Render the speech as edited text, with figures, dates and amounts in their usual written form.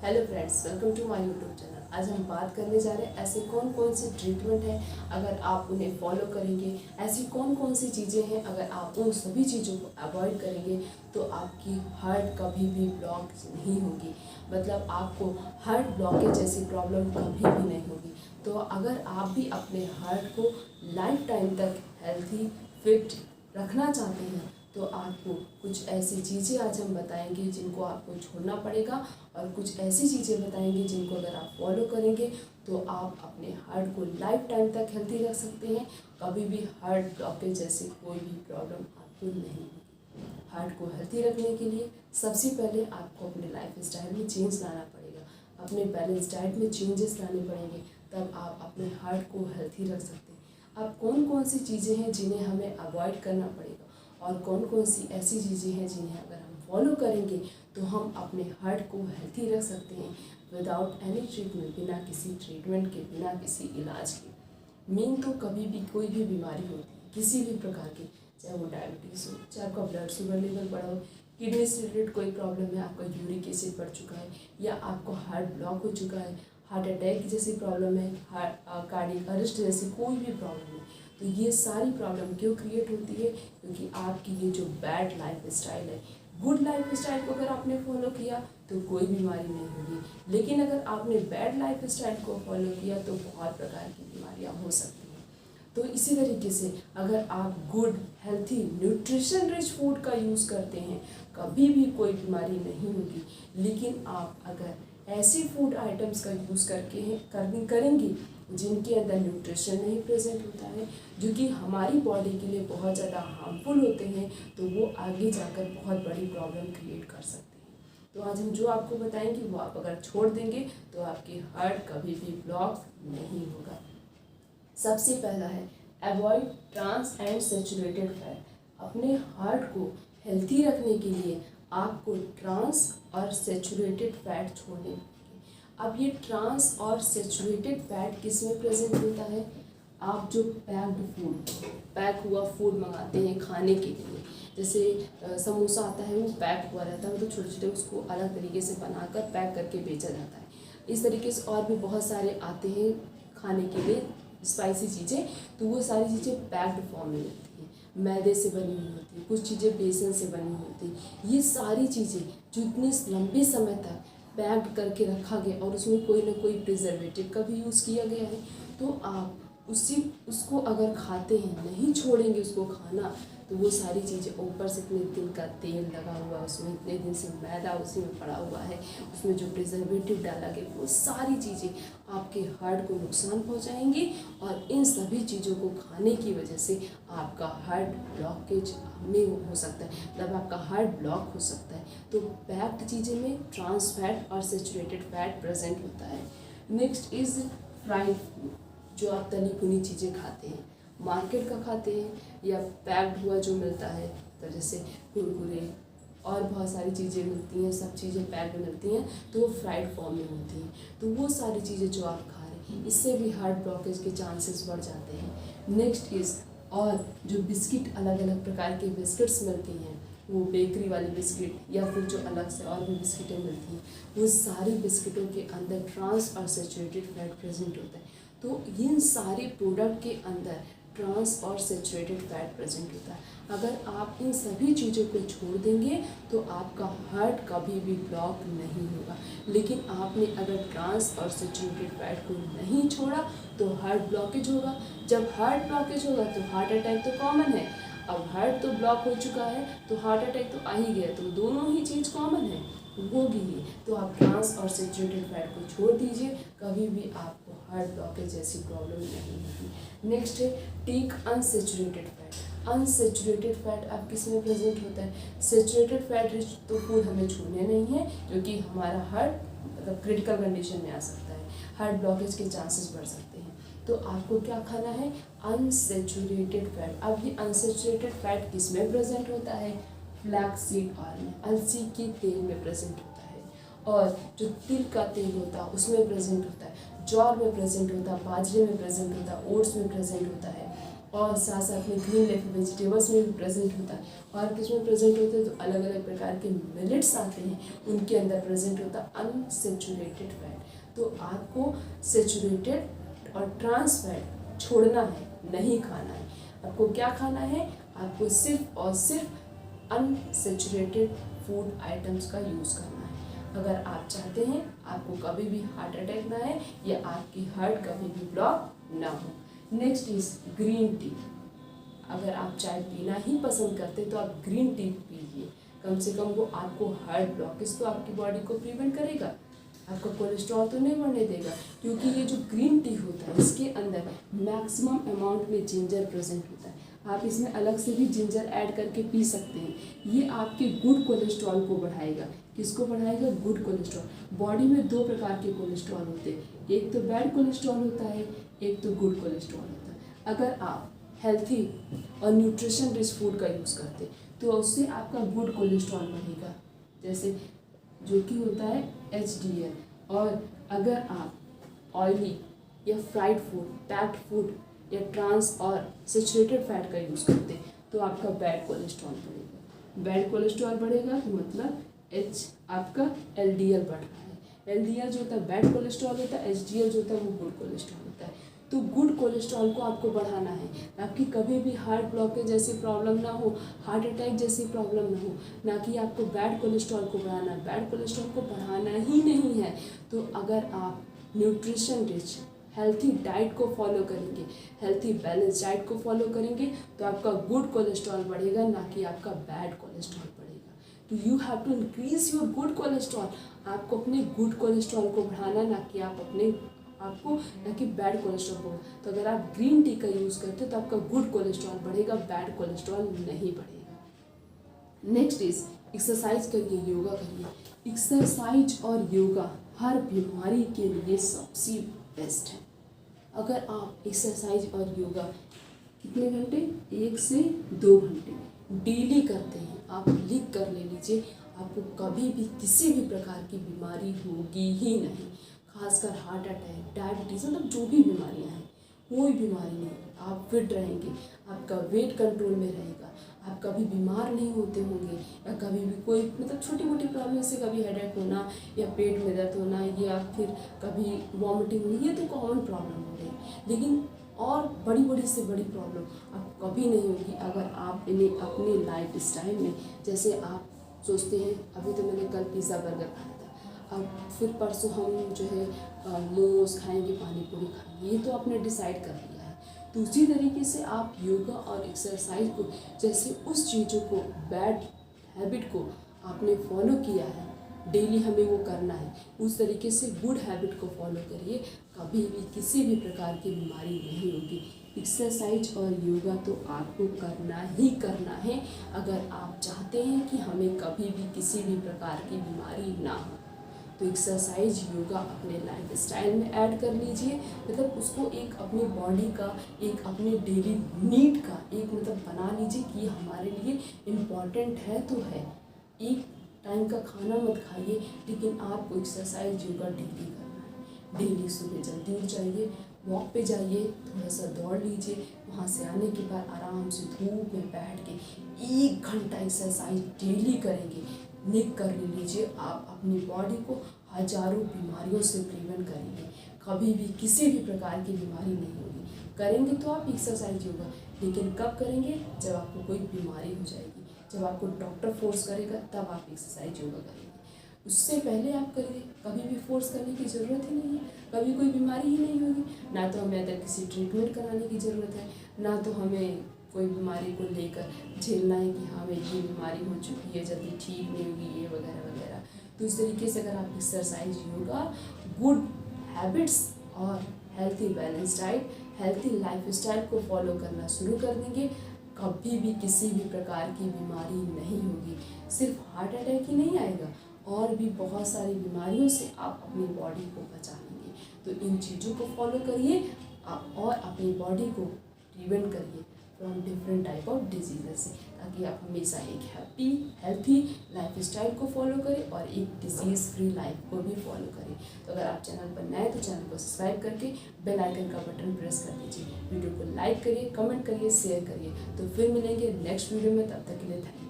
Hello friends, welcome to my YouTube channel. आज हम बात करने जा रहे हैं ऐसे कौन कौन से ट्रीटमेंट हैं अगर आप उन्हें फॉलो करेंगे, ऐसी कौन कौन सी चीज़ें हैं अगर आप उन सभी चीज़ों को अवॉइड करेंगे तो आपकी हार्ट कभी भी ब्लॉक नहीं होगी। मतलब आपको हार्ट ब्लॉकेज जैसी प्रॉब्लम कभी भी नहीं होगी। तो अगर आप भी अपने हार्ट को लाइफ टाइम तक हेल्थी फिट रखना चाहते हैं तो आपको कुछ ऐसी चीज़ें आज हम बताएंगे जिनको आपको छोड़ना पड़ेगा, और कुछ ऐसी चीज़ें बताएंगे जिनको अगर आप फॉलो करेंगे तो आप अपने हार्ट को लाइफ टाइम तक हेल्थी रख सकते हैं। कभी भी हार्ट ब्लॉकेज जैसी कोई भी प्रॉब्लम आपको नहीं होगी। हार्ट को हेल्थी रखने के लिए सबसे पहले आपको अपने लाइफ स्टाइल में चेंज लाना पड़ेगा, अपने बैलेंस डाइट में चेंजेस लाने पड़ेंगे, तब आप अपने हार्ट को हेल्थी रख सकते हैं। अब कौन कौन सी चीज़ें हैं जिन्हें हमें अवॉइड करना पड़ेगा और कौन कौन सी ऐसी चीज़ें हैं जिन्हें अगर हम फॉलो करेंगे तो हम अपने हार्ट को हेल्थी रख सकते हैं विदाउट एनी ट्रीटमेंट, बिना किसी ट्रीटमेंट के, बिना किसी इलाज के। मेन तो कभी भी कोई भी बीमारी होती है किसी भी प्रकार की, चाहे वो डायबिटीज़ हो, चाहे आपका ब्लड शुगर लेवल बढ़ा हो, किडनी से रिलेटेड कोई प्रॉब्लम है, आपका यूरिक एसिड बढ़ चुका है, या आपको हार्ट ब्लॉक हो चुका है, हार्ट अटैक जैसी प्रॉब्लम है, कार्डियक अरेस्ट जैसी कोई भी प्रॉब्लम है, तो ये सारी प्रॉब्लम क्यों क्रिएट होती है? क्योंकि आपकी ये जो बैड लाइफ स्टाइल है। गुड लाइफ स्टाइल को अगर आपने फॉलो किया तो कोई बीमारी नहीं होगी, लेकिन अगर आपने बैड लाइफ स्टाइल को फॉलो किया तो बहुत प्रकार की बीमारियां हो सकती हैं। तो इसी तरीके से अगर आप good healthy nutrition rich food का यूज़ करते हैं कभी भी कोई बीमारी नहीं होगी। लेकिन आप अगर ऐसी फूड आइटम्स का यूज़ करेंगे जिनके अंदर न्यूट्रिशन नहीं प्रेजेंट होता है, जो कि हमारी बॉडी के लिए बहुत ज़्यादा हार्मफुल होते हैं, तो वो आगे जाकर बहुत बड़ी प्रॉब्लम क्रिएट कर सकते हैं। तो आज हम जो आपको बताएंगे वो आप अगर छोड़ देंगे तो आपकी हार्ट कभी भी ब्लॉक नहीं होगा। सबसे पहला है avoid trans and saturated fat. अपने हार्ट को हेल्थी रखने के लिए आपको ट्रांस और सेचुरेटेड फैट छोड़ने होंगे। अब ये ट्रांस और सेचुरेटेड फैट किस में प्रेजेंट होता है? आप जो पैक हुआ फूड मंगाते हैं खाने के लिए, जैसे समोसा आता है वो पैक हुआ रहता है, मतलब छोटे छोटे, उसको अलग तरीके से बनाकर पैक करके बेचा जाता है। इस तरीके से और भी बहुत सारे आते हैं खाने के लिए स्पाइसी चीज़ें, तो वो सारी चीज़ें पैक्ड फॉर्म में मिलती हैं, मैदे से बनी हुई होती है, कुछ चीज़ें बेसन से बनी होती है। ये सारी चीज़ें जो इतने लंबे समय तक पैक्ड करके रखा गया और उसमें कोई ना कोई प्रिजर्वेटिव का भी यूज़ किया गया है, तो आप उसको अगर खाते हैं, नहीं छोड़ेंगे उसको खाना, तो वो सारी चीज़ें ऊपर से इतने दिन का तेल लगा हुआ, उसमें इतने दिन से मैदा उसी में पड़ा हुआ है, उसमें जो प्रिजर्वेटिव डाला गया, वो सारी चीज़ें आपके हार्ट को नुकसान पहुंचाएंगी, और इन सभी चीज़ों को खाने की वजह से आपका हार्ट ब्लॉकेज में हो सकता है, मतलब आपका हार्ट ब्लॉक हो सकता है। तो पैक्ड चीज़ें में ट्रांस फैट और सेचुरेटेड फैट प्रेजेंट होता है। नेक्स्ट इज़ फ्राइड फूड, जो आप तली भुनी चीज़ें खाते हैं, मार्केट का खाते हैं या पैक्ड हुआ जो मिलता है, तो जैसे कुरकुरे और बहुत सारी चीज़ें मिलती हैं, सब चीज़ें पैक्ड मिलती हैं, तो वो फ्राइड फॉर्म में होती हैं। तो वो सारी चीज़ें जो आप खा रहे हैं, इससे भी हार्ट ब्लॉकेज के चांसेस बढ़ जाते हैं। नेक्स्ट इज़, और जो बिस्किट, अलग अलग प्रकार के बिस्किट्स मिलती हैं, वो बेकरी वाली बिस्किट या फिर जो अलग से और भी बिस्किटें मिलती हैं, वो सारी बिस्किटों के अंदर ट्रांस और सेचुरेटेड फैट प्रेजेंट होता है। तो इन सारे प्रोडक्ट के अंदर ट्रांस और सेचुरेटेड फैट प्रेजेंट होता है। अगर आप इन सभी चीज़ों को छोड़ देंगे तो आपका हार्ट कभी भी ब्लॉक नहीं होगा। लेकिन आपने अगर ट्रांस और सेचुरेटेड फैट को नहीं छोड़ा तो हार्ट ब्लॉकेज होगा। जब हार्ट ब्लॉकेज होगा तो हार्ट अटैक तो कॉमन है। अब हार्ट तो ब्लॉक हो चुका है तो हार्ट अटैक तो आ ही गया, तो दोनों ही चीज़ कॉमन है, होगी ही। तो आप ट्रांस और सेचुरेटेड फैट को छोड़ दीजिए, कभी भी आपको हार्ट ब्लॉकेज जैसी प्रॉब्लम नहीं होगी। नेक्स्ट है take unsaturated fat. Unsaturated fat आप किस में प्रेजेंट होता है? सेचुरेटेड फैट रिच तो फूड हमें छूने नहीं है, क्योंकि हमारा हार्ट मतलब क्रिटिकल कंडीशन में आ सकता है, हार्ट ब्लॉकेज के चांसेस बढ़ सकते हैं। तो आपको क्या खाना है? Unsaturated fat. अब ये अनसेचुरेटेड फैट किस में प्रेजेंट होता है? फ्लैक्स सीड ऑयल में, अलसी के तेल में प्रेजेंट होता है, और जो तिल का तेल होता है उसमें प्रेजेंट होता है, जौर में प्रेजेंट होता है, बाजरे में प्रेजेंट होता है, ओट्स में प्रेजेंट होता है, और साथ साथ में ग्रीन लीफी वेजिटेबल्स में भी प्रेजेंट होता है। और किस में प्रेजेंट होता है तो अलग अलग प्रकार के मिलेट्स आते हैं, उनके अंदर प्रेजेंट होता है अनसेचुरेटेड फैट। तो आपको सेचुरेटेड और ट्रांस फैट छोड़ना है, नहीं खाना है। आपको क्या खाना है? आपको सिर्फ और सिर्फ अनसेचुरेटेड फूड आइटम्स का यूज़ करना है। अगर आप चाहते हैं आपको कभी भी हार्ट अटैक ना आए या आपकी हार्ट कभी भी ब्लॉक ना हो। Next is green tea. अगर आप चाय पीना ही पसंद करते तो आप ग्रीन टी पीजिए, कम से कम वो आपको हार्ट ब्लॉकेज तो आपकी बॉडी को प्रिवेंट करेगा, आपका कोलेस्ट्रॉल तो नहीं बढ़ने देगा। क्योंकि ये जो ग्रीन टी होता है इसके अंदर मैक्सिमम अमाउंट में जिंजर प्रेजेंट होता है। आप इसमें अलग से भी जिंजर ऐड करके पी सकते हैं। ये आपके गुड कोलेस्ट्रॉल को बढ़ाएगा। किसको बढ़ाएगा? Good cholesterol. बॉडी में दो प्रकार के कोलेस्ट्रॉल होते हैं, एक तो बैड कोलेस्ट्रॉल होता है, एक तो गुड कोलेस्ट्रॉल होता है। अगर आप हेल्थी और न्यूट्रिशन रिच फूड का यूज़ करते तो उससे आपका गुड कोलेस्ट्रॉल बढ़ेगा, जैसे जो कि होता है HDL। और अगर आप ऑयली या फ्राइड फूड, पैक्ड फूड या ट्रांस और सेचुरेटेड फैट का यूज़ करते तो आपका बैड कोलेस्ट्रॉल बढ़ेगा। बैड कोलेस्ट्रॉल बढ़ेगा तो मतलब आपका LDL बढ़ रहा है। LDL जो होता है बैड कोलेस्ट्रॉल होता है, HDL जो होता है वो गुड कोलेस्ट्रॉल होता है। तो गुड कोलेस्ट्रॉल को आपको बढ़ाना है, ताकि कभी भी हार्ट ब्लॉकेज जैसी प्रॉब्लम ना हो, हार्ट अटैक जैसी प्रॉब्लम ना हो। ना कि आपको बैड कोलेस्ट्रॉल को बढ़ाना है, बैड कोलेस्ट्रॉल को बढ़ाना ही नहीं है। तो अगर आप न्यूट्रिशन रिच हेल्थी डाइट को फॉलो करेंगे, हेल्थी बैलेंस डाइट को फॉलो करेंगे तो आपका गुड कोलेस्ट्रॉल बढ़ेगा, ना कि आपका बैड कोलेस्ट्रॉल बढ़ेगा। तो you have to increase your good cholesterol. आपको अपने गुड कोलेस्ट्रॉल को बढ़ाना, ना कि ना कि बैड कोलेस्ट्रॉल को। तो अगर आप ग्रीन टी का यूज़ करते हो तो आपका गुड कोलेस्ट्रॉल बढ़ेगा, बैड कोलेस्ट्रॉल नहीं बढ़ेगा। नेक्स्ट इज एक्सरसाइज करिए, योगा करिए। एक्सरसाइज और योगा हर बीमारी के लिए सबसे बेस्ट है। अगर आप एक्सरसाइज और योगा कितने घंटे? 1 से 2 घंटे डेली करते हैं, आप लिख कर ले लीजिए, आपको कभी भी किसी भी प्रकार की बीमारी होगी ही नहीं। खासकर हार्ट अटैक, डायबिटीज़, मतलब जो भी बीमारियां हैं, कोई बीमारी नहीं। आप फिट रहेंगे, आपका वेट कंट्रोल में रहेगा, आप कभी बीमार नहीं होते होंगे, या कभी भी कोई मतलब छोटी मोटी प्रॉब्लम से कभी हेडेक होना या पेट में दर्द होना या फिर कभी वॉमिटिंग होनी, ये तो कॉमन प्रॉब्लम हो गई। लेकिन और बड़ी बड़ी से बड़ी प्रॉब्लम आपको कभी नहीं होगी अगर आप इन्हें अपने लाइफ स्टाइल में, जैसे आप सोचते हैं अभी तो मैंने कल पिज़्ज़ा बर्गर खाया था, अब फिर परसों हम जो है मोमोज खाएंगे, पानी पूरी खाएंगे, ये तो आपने डिसाइड कर लिया है। तो उसी तरीके से आप योगा और एक्सरसाइज को, जैसे उस चीज़ों को, बैड हैबिट को आपने फॉलो किया है, डेली हमें वो करना है, उस तरीके से गुड हैबिट को फॉलो करिए, कभी भी किसी भी प्रकार की बीमारी नहीं होगी। एक्सरसाइज और योगा तो आपको करना ही करना है अगर आप चाहते हैं कि हमें कभी भी किसी भी प्रकार की बीमारी ना हो। तो एक्सरसाइज योगा अपने लाइफ स्टाइल में ऐड कर लीजिए, मतलब उसको एक अपनी बॉडी का, एक अपने डेली नीड का एक मतलब बना लीजिए कि ये हमारे लिए इम्पॉर्टेंट है तो है। एक टाइम का खाना मत खाइए, लेकिन आपको एक्सरसाइज योगा डेली करना है। डेली सुबह जल्दी उठ जाइए, वॉक पे जाइए, थोड़ा सा दौड़ लीजिए, वहाँ से आने के बाद आराम से धूप में बैठ के 1 घंटा एक्सरसाइज डेली करेंगे, निक कर लीजिए, आप अपनी बॉडी को हजारों बीमारियों से प्रिवेंट करेंगे। कभी भी किसी भी प्रकार की बीमारी नहीं होगी। करेंगे तो आप एक्सरसाइज योगा, लेकिन कब करेंगे? जब आपको कोई बीमारी हो जाएगी, जब आपको डॉक्टर फोर्स करेगा तब आप एक्सरसाइज योगा करेंगे। उससे पहले आप करिए, कभी भी फोर्स करने की ज़रूरत ही नहीं है, कभी कोई बीमारी ही नहीं होगी। ना तो हमें अदर किसी ट्रीटमेंट कराने की ज़रूरत है, ना तो हमें कोई बीमारी को लेकर झेलना है कि हाँ भाई ये बीमारी हो चुकी है, जल्दी ठीक नहीं होगी, ये वगैरह वगैरह। तो इस तरीके से अगर आप एक्सरसाइज, योगा, गुड हैबिट्स और healthy balance diet, healthy life style को फॉलो करना शुरू कर देंगे, कभी भी किसी भी प्रकार की बीमारी नहीं होगी। सिर्फ हार्ट अटैक ही नहीं आएगा, और भी बहुत सारी बीमारियों से आप अपनी बॉडी को बचा लेंगे। तो इन चीज़ों को फॉलो करिए और अपनी बॉडी को प्रिवेंट करिए, from different type of diseases से, ताकि आप हमेशा एक हैप्पी हेल्थी लाइफ स्टाइल को फॉलो करें और एक डिजीज़ फ्री लाइफ को भी फॉलो करें। तो अगर आप चैनल पर नए तो चैनल को सब्सक्राइब करके बेल आइकन का बटन प्रेस कर दीजिए। वीडियो को लाइक करिए, कमेंट करिए, शेयर करिए। तो फिर मिलेंगे नेक्स्ट वीडियो में, तब तक के लिए थैंक यू।